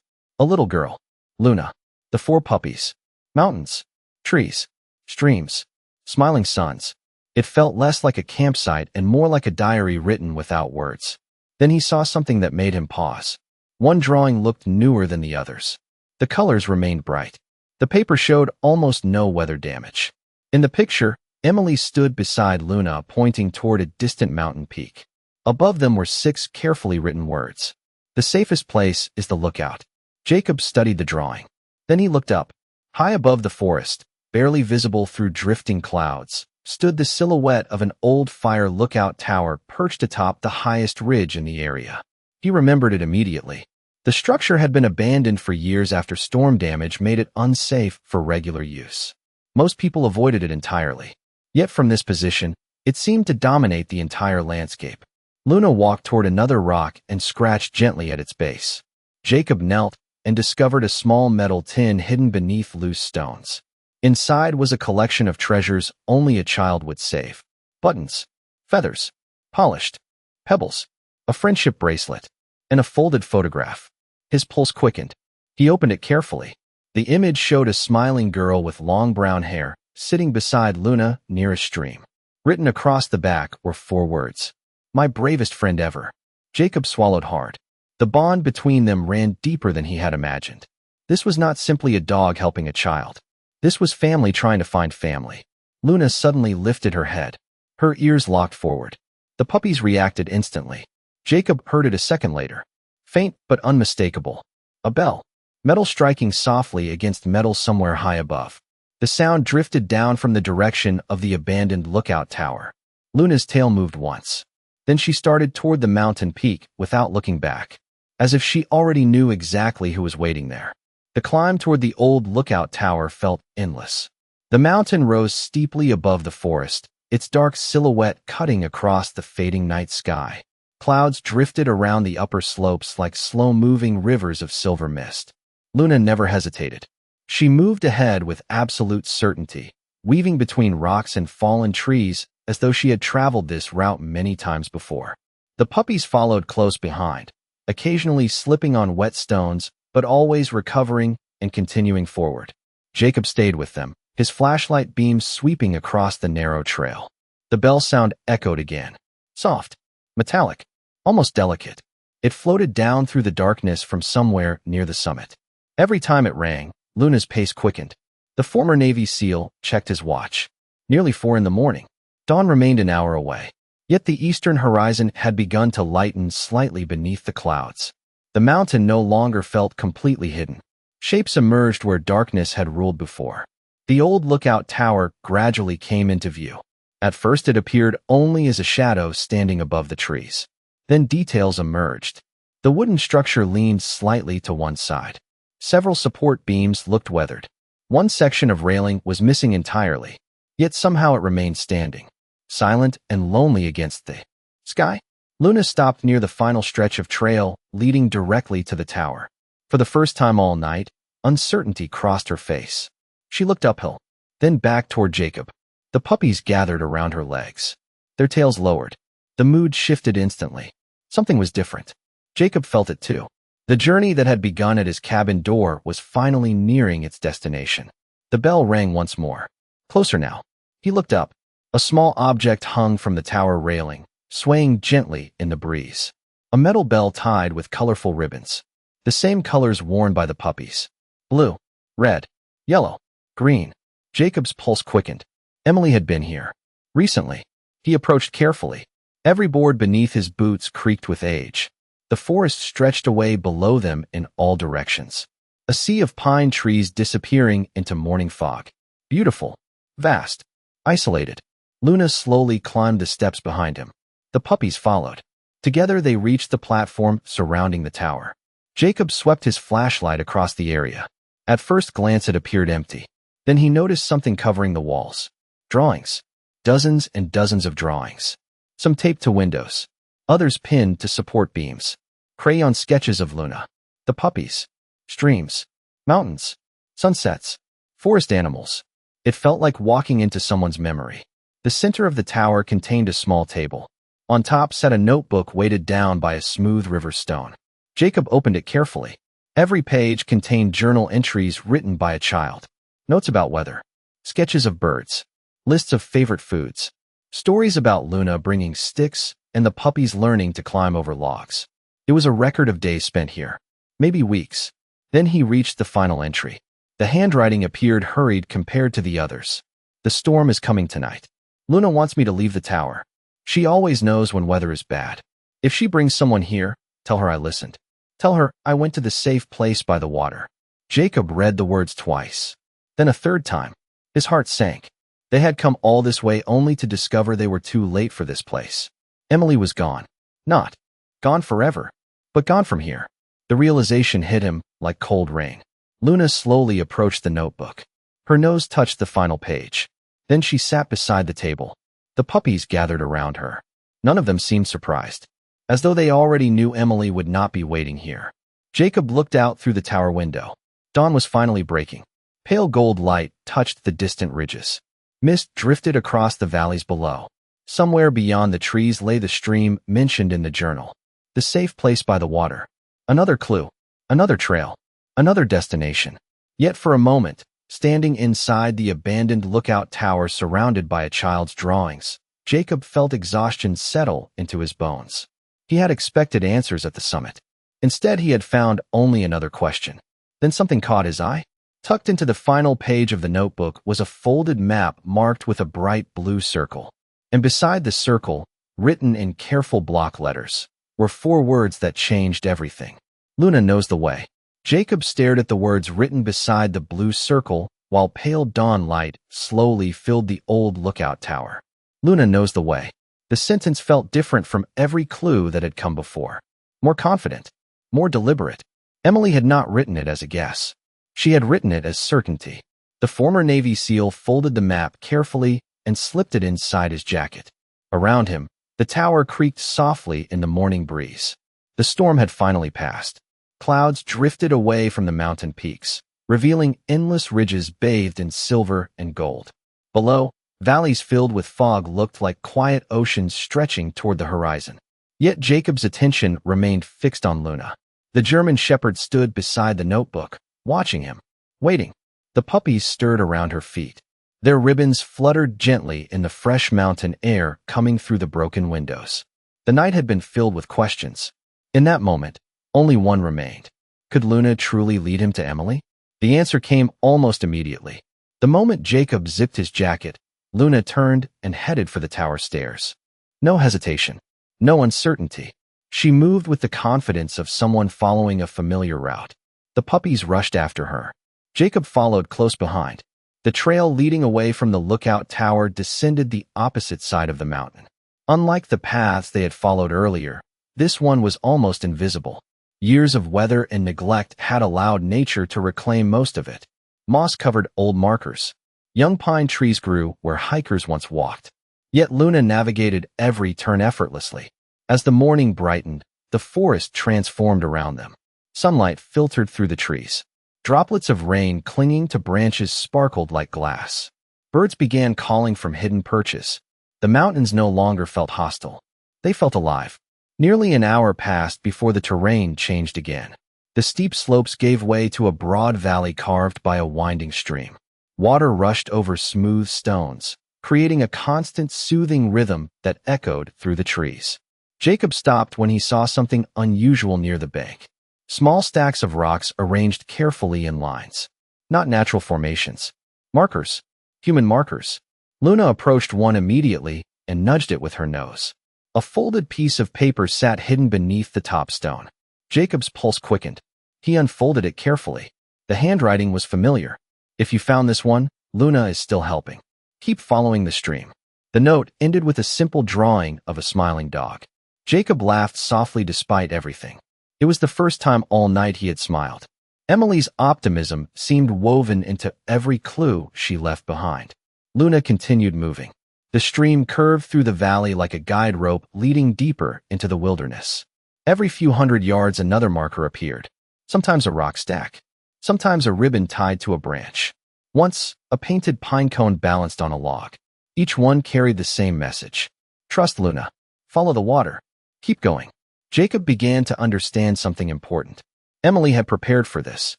A little girl. Luna. The 4 puppies. Mountains. Trees. Streams. Smiling suns. It felt less like a campsite and more like a diary written without words. Then he saw something that made him pause. One drawing looked newer than the others. The colors remained bright. The paper showed almost no weather damage. In the picture, Emily stood beside Luna, pointing toward a distant mountain peak. Above them were 6 carefully written words. The safest place is the lookout. Jacob studied the drawing. Then he looked up. High above the forest, barely visible through drifting clouds, stood the silhouette of an old fire lookout tower perched atop the highest ridge in the area. He remembered it immediately. The structure had been abandoned for years after storm damage made it unsafe for regular use. Most people avoided it entirely. Yet from this position, it seemed to dominate the entire landscape. Luna walked toward another rock and scratched gently at its base. Jacob knelt and discovered a small metal tin hidden beneath loose stones. Inside was a collection of treasures only a child would save. Buttons, feathers, polished, pebbles, a friendship bracelet, and a folded photograph. His pulse quickened. He opened it carefully. The image showed a smiling girl with long brown hair, sitting beside Luna near a stream. Written across the back were 4 words. My bravest friend ever. Jacob swallowed hard. The bond between them ran deeper than he had imagined. This was not simply a dog helping a child. This was family trying to find family. Luna suddenly lifted her head. Her ears locked forward. The puppies reacted instantly. Jacob heard it a second later. Faint but unmistakable. A bell. Metal striking softly against metal somewhere high above. The sound drifted down from the direction of the abandoned lookout tower. Luna's tail moved once. Then she started toward the mountain peak without looking back, as if she already knew exactly who was waiting there. The climb toward the old lookout tower felt endless. The mountain rose steeply above the forest, its dark silhouette cutting across the fading night sky. Clouds drifted around the upper slopes like slow-moving rivers of silver mist. Luna never hesitated. She moved ahead with absolute certainty, weaving between rocks and fallen trees as though she had traveled this route many times before. The puppies followed close behind, occasionally slipping on wet stones, but always recovering and continuing forward. Jacob stayed with them, his flashlight beams sweeping across the narrow trail. The bell sound echoed again. Soft, metallic, almost delicate. It floated down through the darkness from somewhere near the summit. Every time it rang, Luna's pace quickened. The former Navy SEAL checked his watch. Nearly 4 in the morning. Dawn remained an hour away. Yet the eastern horizon had begun to lighten slightly beneath the clouds. The mountain no longer felt completely hidden. Shapes emerged where darkness had ruled before. The old lookout tower gradually came into view. At first it appeared only as a shadow standing above the trees. Then details emerged. The wooden structure leaned slightly to one side. Several support beams looked weathered. One section of railing was missing entirely, yet somehow it remained standing, silent and lonely against the sky. Luna stopped near the final stretch of trail leading directly to the tower. For the first time all night, uncertainty crossed her face. She looked uphill, then back toward Jacob. The puppies gathered around her legs. Their tails lowered. The mood shifted instantly. Something was different. Jacob felt it too. The journey that had begun at his cabin door was finally nearing its destination. The bell rang once more. Closer now. He looked up. A small object hung from the tower railing, swaying gently in the breeze. A metal bell tied with colorful ribbons. The same colors worn by the puppies. Blue, red, yellow, green. Jacob's pulse quickened. Emily had been here. Recently. He approached carefully. Every board beneath his boots creaked with age. The forest stretched away below them in all directions. A sea of pine trees disappearing into morning fog. Beautiful, vast, isolated. Luna slowly climbed the steps behind him. The puppies followed. Together they reached the platform surrounding the tower. Jacob swept his flashlight across the area. At first glance it appeared empty. Then he noticed something covering the walls. Drawings. Dozens and dozens of drawings. Some taped to windows. Others pinned to support beams. Crayon sketches of Luna. The puppies. Streams. Mountains. Sunsets. Forest animals. It felt like walking into someone's memory. The center of the tower contained a small table. On top sat a notebook weighted down by a smooth river stone. Jacob opened it carefully. Every page contained journal entries written by a child. Notes about weather. Sketches of birds. Lists of favorite foods. Stories about Luna bringing sticks and the puppies learning to climb over logs. It was a record of days spent here. Maybe weeks. Then he reached the final entry. The handwriting appeared hurried compared to the others. The storm is coming tonight. Luna wants me to leave the tower. She always knows when weather is bad. If she brings someone here, tell her I listened. Tell her I went to the safe place by the water." Jacob read the words twice. Then a third time. His heart sank. They had come all this way only to discover they were too late for this place. Emily was gone. Not gone forever, but gone from here. The realization hit him like cold rain. Luna slowly approached the notebook. Her nose touched the final page. Then she sat beside the table. The puppies gathered around her. None of them seemed surprised, as though they already knew Emily would not be waiting here. Jacob looked out through the tower window. Dawn was finally breaking. Pale gold light touched the distant ridges. Mist drifted across the valleys below. Somewhere beyond the trees lay the stream mentioned in the journal. The safe place by the water. Another clue. Another trail. Another destination. Yet for a moment, standing inside the abandoned lookout tower surrounded by a child's drawings, Jacob felt exhaustion settle into his bones. He had expected answers at the summit. Instead, he had found only another question. Then something caught his eye. Tucked into the final page of the notebook was a folded map marked with a bright blue circle. And beside the circle, written in careful block letters, were 4 words that changed everything. Luna knows the way. Jacob stared at the words written beside the blue circle while pale dawn light slowly filled the old lookout tower. Luna knows the way. The sentence felt different from every clue that had come before. More confident. More deliberate. Emily had not written it as a guess. She had written it as certainty. The former Navy SEAL folded the map carefully and slipped it inside his jacket. Around him, the tower creaked softly in the morning breeze. The storm had finally passed. Clouds drifted away from the mountain peaks, revealing endless ridges bathed in silver and gold. Below, valleys filled with fog looked like quiet oceans stretching toward the horizon. Yet Jacob's attention remained fixed on Luna. The German shepherd stood beside the notebook, watching him, waiting. The puppies stirred around her feet. Their ribbons fluttered gently in the fresh mountain air coming through the broken windows. The night had been filled with questions. In that moment, only one remained. Could Luna truly lead him to Emily? The answer came almost immediately. The moment Jacob zipped his jacket, Luna turned and headed for the tower stairs. No hesitation. No uncertainty. She moved with the confidence of someone following a familiar route. The puppies rushed after her. Jacob followed close behind. The trail leading away from the lookout tower descended the opposite side of the mountain. Unlike the paths they had followed earlier, this one was almost invisible. Years of weather and neglect had allowed nature to reclaim most of it. Moss-covered old markers. Young pine trees grew where hikers once walked. Yet Luna navigated every turn effortlessly. As the morning brightened, the forest transformed around them. Sunlight filtered through the trees. Droplets of rain clinging to branches sparkled like glass. Birds began calling from hidden perches. The mountains no longer felt hostile. They felt alive. Nearly an hour passed before the terrain changed again. The steep slopes gave way to a broad valley carved by a winding stream. Water rushed over smooth stones, creating a constant soothing rhythm that echoed through the trees. Jacob stopped when he saw something unusual near the bank. Small stacks of rocks arranged carefully in lines. Not natural formations. Markers. Human markers. Luna approached one immediately and nudged it with her nose. A folded piece of paper sat hidden beneath the top stone. Jacob's pulse quickened. He unfolded it carefully. The handwriting was familiar. If you found this one, Luna is still helping. Keep following the stream. The note ended with a simple drawing of a smiling dog. Jacob laughed softly despite everything. It was the first time all night he had smiled. Emily's optimism seemed woven into every clue she left behind. Luna continued moving. The stream curved through the valley like a guide rope leading deeper into the wilderness. Every few hundred yards another marker appeared, sometimes a rock stack, sometimes a ribbon tied to a branch. Once, a painted pine cone balanced on a log. Each one carried the same message. Trust Luna. Follow the water. Keep going. Jacob began to understand something important. Emily had prepared for this,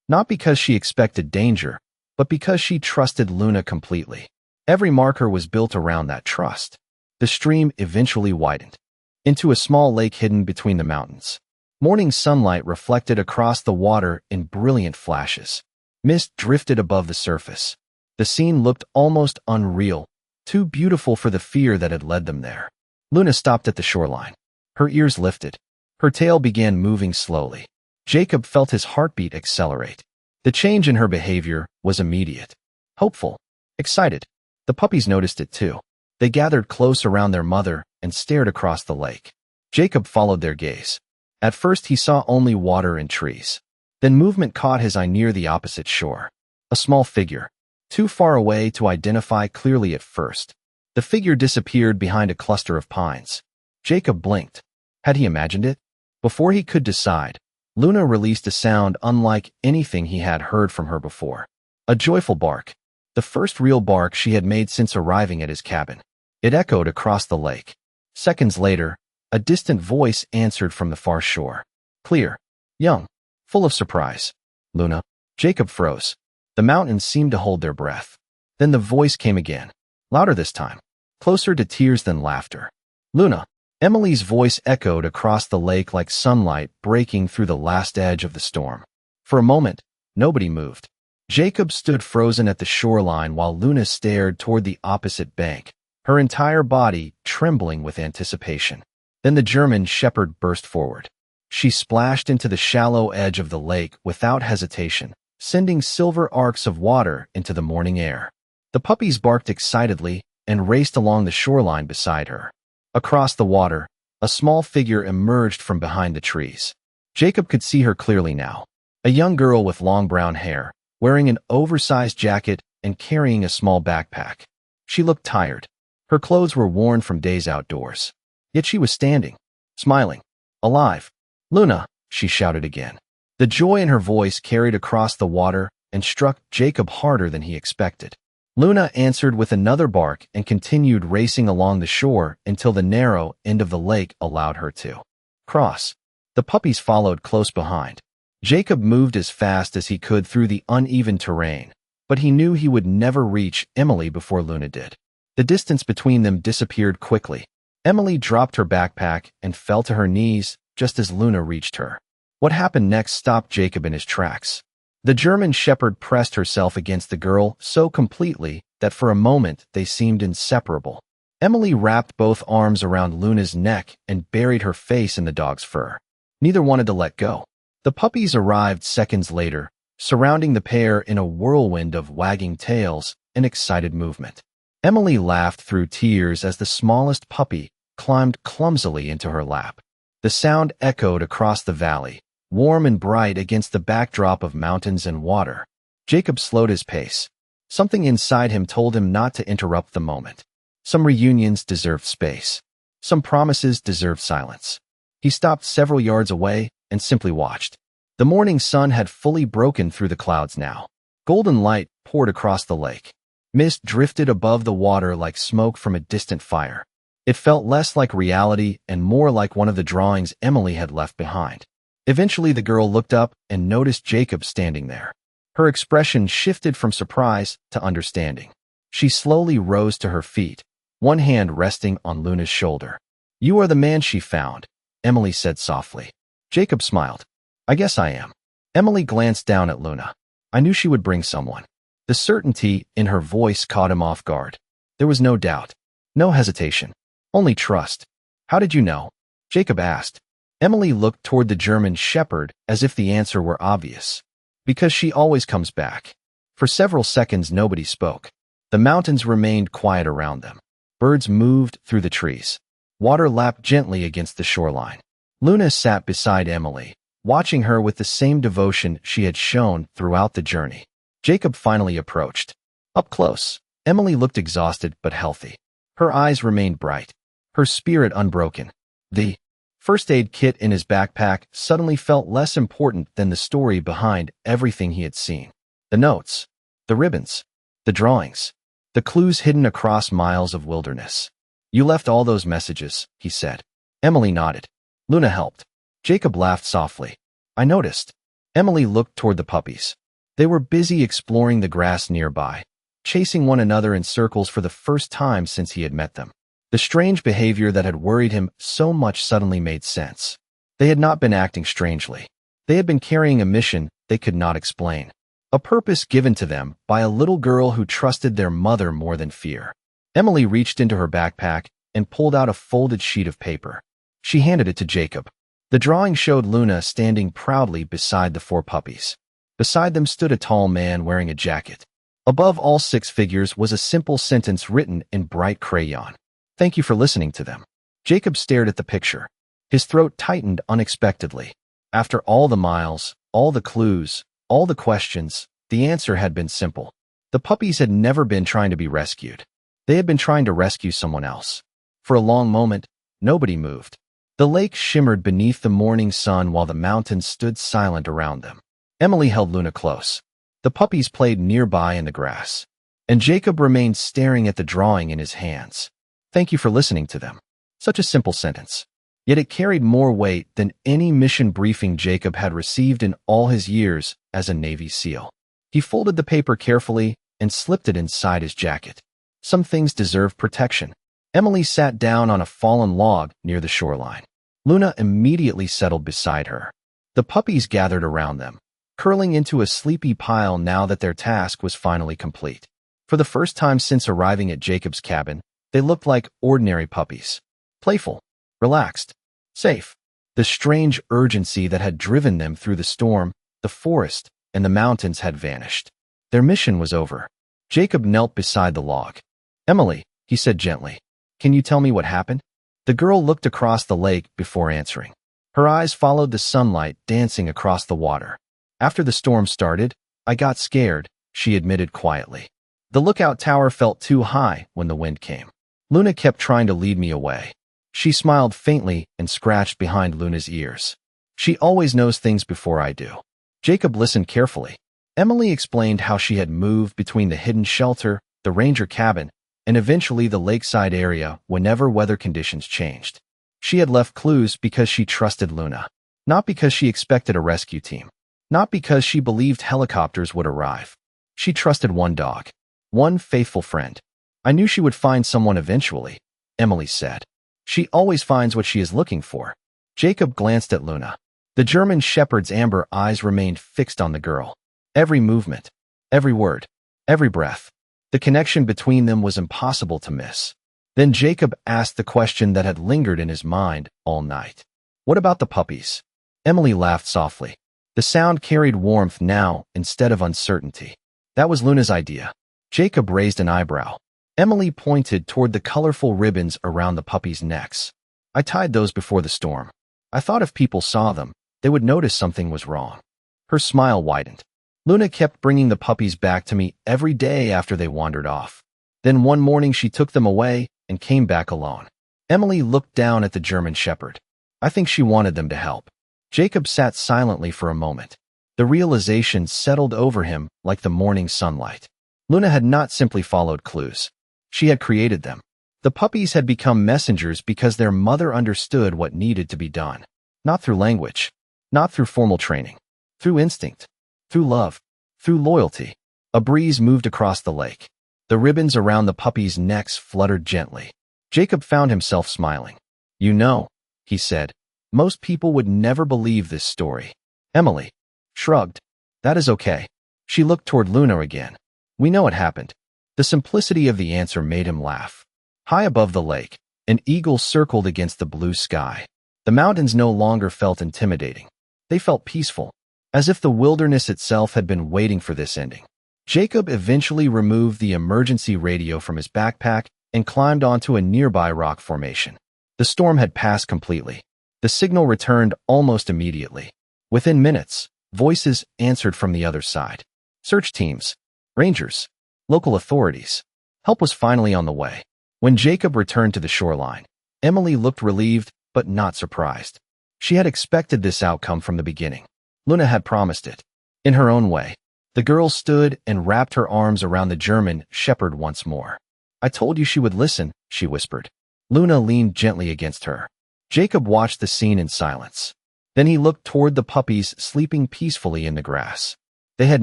not because she expected danger, but because she trusted Luna completely. Every marker was built around that trust. The stream eventually widened into a small lake hidden between the mountains. Morning sunlight reflected across the water in brilliant flashes. Mist drifted above the surface. The The scene looked almost unreal, too beautiful for the fear that had led them there. Luna stopped at the shoreline. Her ears lifted. Her tail began moving slowly. Jacob felt his heartbeat accelerate. The change in her behavior was immediate. Hopeful. Excited. The puppies noticed it too. They gathered close around their mother and stared across the lake. Jacob followed their gaze. At first he saw only water and trees. Then movement caught his eye near the opposite shore. A small figure, too far away to identify clearly at first. The figure disappeared behind a cluster of pines. Jacob blinked. Had he imagined it? Before he could decide, Luna released a sound unlike anything he had heard from her before. A joyful bark. The first real bark she had made since arriving at his cabin. It echoed across the lake. Seconds later, a distant voice answered from the far shore. Clear, young, full of surprise. Luna. Jacob froze. The mountains seemed to hold their breath. Then the voice came again, louder this time, closer to tears than laughter. Luna. Emily's voice echoed across the lake like sunlight breaking through the last edge of the storm. For a moment, nobody moved. Jacob stood frozen at the shoreline while Luna stared toward the opposite bank, her entire body trembling with anticipation. Then the German shepherd burst forward. She splashed into the shallow edge of the lake without hesitation, sending silver arcs of water into the morning air. The puppies barked excitedly and raced along the shoreline beside her. Across the water, a small figure emerged from behind the trees. Jacob could see her clearly now. A young girl with long brown hair, wearing an oversized jacket and carrying a small backpack. She looked tired. Her clothes were worn from days outdoors. Yet she was standing, smiling, alive. Luna, she shouted again. The joy in her voice carried across the water and struck Jacob harder than he expected. Luna answered with another bark and continued racing along the shore until the narrow end of the lake allowed her to cross. The puppies followed close behind. Jacob moved as fast as he could through the uneven terrain, but he knew he would never reach Emily before Luna did. The distance between them disappeared quickly. Emily dropped her backpack and fell to her knees just as Luna reached her. What happened next stopped Jacob in his tracks. The German shepherd pressed herself against the girl so completely that for a moment they seemed inseparable. Emily wrapped both arms around Luna's neck and buried her face in the dog's fur. Neither wanted to let go. The puppies arrived seconds later, surrounding the pair in a whirlwind of wagging tails and excited movement. Emily laughed through tears as the smallest puppy climbed clumsily into her lap. The sound echoed across the valley, warm and bright against the backdrop of mountains and water. Jacob slowed his pace. Something inside him told him not to interrupt the moment. Some reunions deserved space. Some promises deserved silence. He stopped several yards away and simply watched. The morning sun had fully broken through the clouds now. Golden light poured across the lake. Mist drifted above the water like smoke from a distant fire. It felt less like reality and more like one of the drawings Emily had left behind. Eventually the girl looked up and noticed Jacob standing there. Her expression shifted from surprise to understanding. She slowly rose to her feet, one hand resting on Luna's shoulder. "You are the man she found," Emily said softly. Jacob smiled. "I guess I am." Emily glanced down at Luna. "I knew she would bring someone." The certainty in her voice caught him off guard. There was no doubt, no hesitation, only trust. "How did you know?" Jacob asked. Emily looked toward the German shepherd as if the answer were obvious. "Because she always comes back." For several seconds nobody spoke. The mountains remained quiet around them. Birds moved through the trees. Water lapped gently against the shoreline. Luna sat beside Emily, watching her with the same devotion she had shown throughout the journey. Jacob finally approached. Up close, Emily looked exhausted but healthy. Her eyes remained bright, her spirit unbroken. The first aid kit in his backpack suddenly felt less important than the story behind everything he had seen. The notes, the ribbons, the drawings, the clues hidden across miles of wilderness. "You left all those messages," he said. Emily nodded. Luna helped. Jacob laughed softly. "I noticed." Emily looked toward the puppies. They were busy exploring the grass nearby, chasing one another in circles for the first time since he had met them. The strange behavior that had worried him so much suddenly made sense. They had not been acting strangely. They had been carrying a mission they could not explain. A purpose given to them by a little girl who trusted their mother more than fear. Emily reached into her backpack and pulled out a folded sheet of paper. She handed it to Jacob. The drawing showed Luna standing proudly beside the 4 puppies. Beside them stood a tall man wearing a jacket. Above all 6 figures was a simple sentence written in bright crayon. Thank you for listening to them. Jacob stared at the picture. His throat tightened unexpectedly. After all the miles, all the clues, all the questions, the answer had been simple. The puppies had never been trying to be rescued. They had been trying to rescue someone else. For a long moment, nobody moved. The lake shimmered beneath the morning sun while the mountains stood silent around them. Emily held Luna close. The puppies played nearby in the grass, and Jacob remained staring at the drawing in his hands. Thank you for listening to them. Such a simple sentence. Yet it carried more weight than any mission briefing Jacob had received in all his years as a Navy SEAL. He folded the paper carefully and slipped it inside his jacket. Some things deserve protection. Emily sat down on a fallen log near the shoreline. Luna immediately settled beside her. The puppies gathered around them, curling into a sleepy pile now that their task was finally complete. For the first time since arriving at Jacob's cabin, they looked like ordinary puppies. Playful, relaxed, safe. The strange urgency that had driven them through the storm, the forest, and the mountains had vanished. Their mission was over. Jacob knelt beside the log. Emily, he said gently, can you tell me what happened? The girl looked across the lake before answering. Her eyes followed the sunlight dancing across the water. After the storm started, I got scared, she admitted quietly. The lookout tower felt too high when the wind came. Luna kept trying to lead me away. She smiled faintly and scratched behind Luna's ears. She always knows things before I do. Jacob listened carefully. Emily explained how she had moved between the hidden shelter, the ranger cabin, and eventually the lakeside area whenever weather conditions changed. She had left clues because she trusted Luna, not because she expected a rescue team, not because she believed helicopters would arrive. She trusted one dog, one faithful friend. I knew she would find someone eventually, Emily said. She always finds what she is looking for. Jacob glanced at Luna. The German shepherd's amber eyes remained fixed on the girl. Every movement, every word, every breath. The connection between them was impossible to miss. Then Jacob asked the question that had lingered in his mind all night. What about the puppies? Emily laughed softly. The sound carried warmth now instead of uncertainty. That was Luna's idea. Jacob raised an eyebrow. Emily pointed toward the colorful ribbons around the puppies' necks. I tied those before the storm. I thought if people saw them, they would notice something was wrong. Her smile widened. Luna kept bringing the puppies back to me every day after they wandered off. Then one morning she took them away and came back alone. Emily looked down at the German shepherd. I think she wanted them to help. Jacob sat silently for a moment. The realization settled over him like the morning sunlight. Luna had not simply followed clues. She had created them. The puppies had become messengers because their mother understood what needed to be done. Not through language, not through formal training, through instinct, through love, through loyalty. A breeze moved across the lake. The ribbons around the puppies' necks fluttered gently. Jacob found himself smiling. You know, he said, most people would never believe this story. Emily shrugged. That is okay. She looked toward Luna again. We know it happened. The simplicity of the answer made him laugh. High above the lake, an eagle circled against the blue sky. The mountains no longer felt intimidating. They felt peaceful, as if the wilderness itself had been waiting for this ending. Jacob eventually removed the emergency radio from his backpack and climbed onto a nearby rock formation. The storm had passed completely. The signal returned almost immediately. Within minutes, voices answered from the other side. Search teams, rangers, local authorities. Help was finally on the way. When Jacob returned to the shoreline, Emily looked relieved but not surprised. She had expected this outcome from the beginning. Luna had promised it. In her own way, the girl stood and wrapped her arms around the German shepherd once more. I told you she would listen, she whispered. Luna leaned gently against her. Jacob watched the scene in silence. Then he looked toward the puppies sleeping peacefully in the grass. They had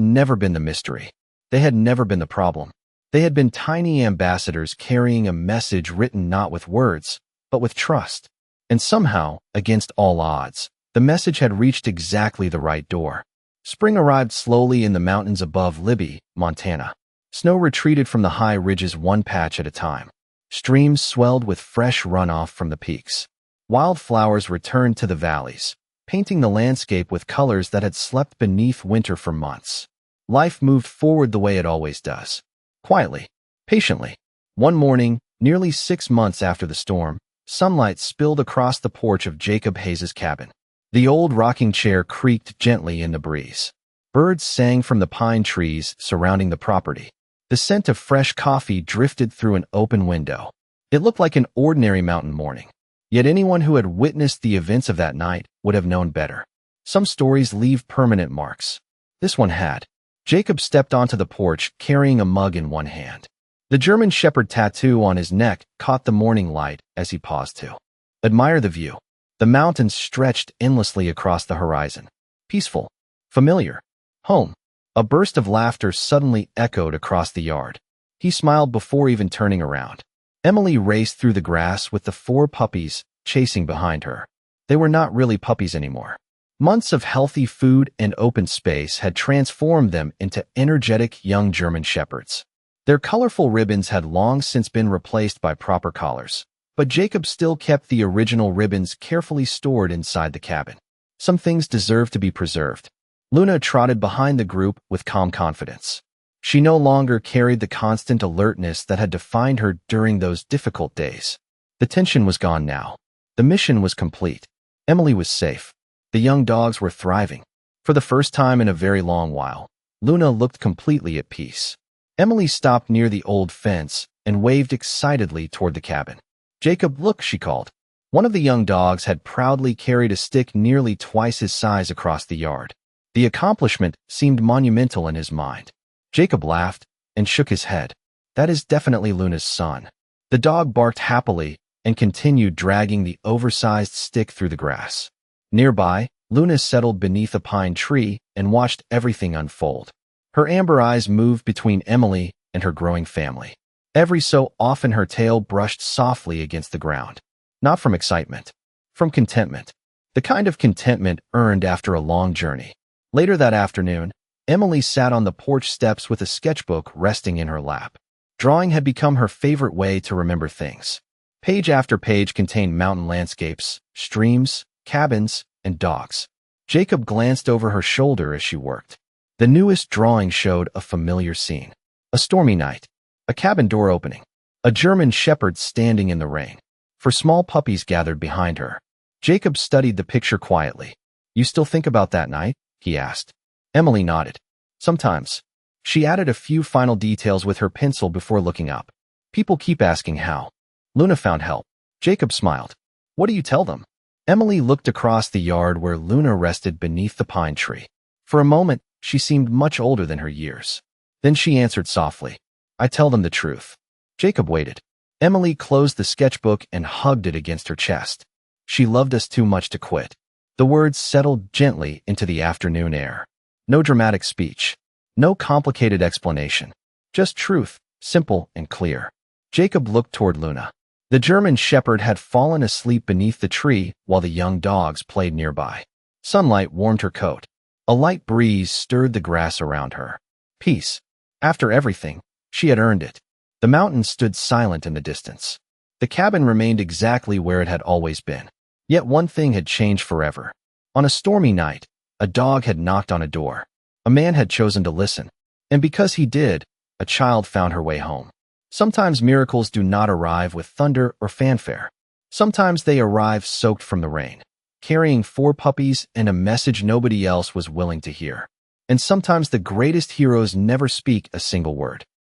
never been the mystery. They had never been the problem. They had been tiny ambassadors carrying a message written not with words, but with trust. And somehow, against all odds, the message had reached exactly the right door. Spring arrived slowly in the mountains above Libby, Montana. Snow retreated from the high ridges one patch at a time. Streams swelled with fresh runoff from the peaks. Wildflowers returned to the valleys, painting the landscape with colors that had slept beneath winter for months. Life moved forward the way it always does. Quietly, patiently. One morning, nearly 6 months after the storm, sunlight spilled across the porch of Jacob Hayes's cabin. The old rocking chair creaked gently in the breeze. Birds sang from the pine trees surrounding the property. The scent of fresh coffee drifted through an open window. It looked like an ordinary mountain morning. Yet anyone who had witnessed the events of that night would have known better. Some stories leave permanent marks. This one had. Jacob stepped onto the porch carrying a mug in one hand. The German Shepherd tattoo on his neck caught the morning light as he paused to admire the view. The mountains stretched endlessly across the horizon. Peaceful. Familiar. Home. A burst of laughter suddenly echoed across the yard. He smiled before even turning around. Emily raced through the grass with the 4 puppies chasing behind her. They were not really puppies anymore. Months of healthy food and open space had transformed them into energetic young German shepherds. Their colorful ribbons had long since been replaced by proper collars, but Jacob still kept the original ribbons carefully stored inside the cabin. Some things deserved to be preserved. Luna trotted behind the group with calm confidence. She no longer carried the constant alertness that had defined her during those difficult days. The tension was gone now. The mission was complete. Emily was safe. The young dogs were thriving. For the first time in a very long while, Luna looked completely at peace. Emily stopped near the old fence and waved excitedly toward the cabin. "Jacob, look," she called. One of the young dogs had proudly carried a stick nearly twice his size across the yard. The accomplishment seemed monumental in his mind. Jacob laughed and shook his head. "That is definitely Luna's son." The dog barked happily and continued dragging the oversized stick through the grass. Nearby, Luna settled beneath a pine tree and watched everything unfold. Her amber eyes moved between Emily and her growing family. Every so often her tail brushed softly against the ground. Not from excitement, from contentment. The kind of contentment earned after a long journey. Later that afternoon, Emily sat on the porch steps with a sketchbook resting in her lap. Drawing had become her favorite way to remember things. Page after page contained mountain landscapes, streams, cabins, and dogs. Jacob glanced over her shoulder as she worked. The newest drawing showed a familiar scene. A stormy night. A cabin door opening. A German shepherd standing in the rain. 4 small puppies gathered behind her. Jacob studied the picture quietly. "You still think about that night?" he asked. Emily nodded. "Sometimes." She added a few final details with her pencil before looking up. "People keep asking how." Luna found help. Jacob smiled. "What do you tell them?" Emily looked across the yard where Luna rested beneath the pine tree. For a moment, she seemed much older than her years. Then she answered softly, "I tell them the truth." Jacob waited. Emily closed the sketchbook and hugged it against her chest. "She loved us too much to quit." The words settled gently into the afternoon air. No dramatic speech. No complicated explanation. Just truth, simple and clear. Jacob looked toward Luna. The German shepherd had fallen asleep beneath the tree while the young dogs played nearby. Sunlight warmed her coat. A light breeze stirred the grass around her. Peace. After everything, she had earned it. The mountains stood silent in the distance. The cabin remained exactly where it had always been. Yet one thing had changed forever. On a stormy night, a dog had knocked on a door. A man had chosen to listen. And because he did, a child found her way home. Sometimes miracles do not arrive with thunder or fanfare. Sometimes they arrive soaked from the rain, carrying 4 puppies and a message nobody else was willing to hear. And sometimes the greatest heroes never speak a single word.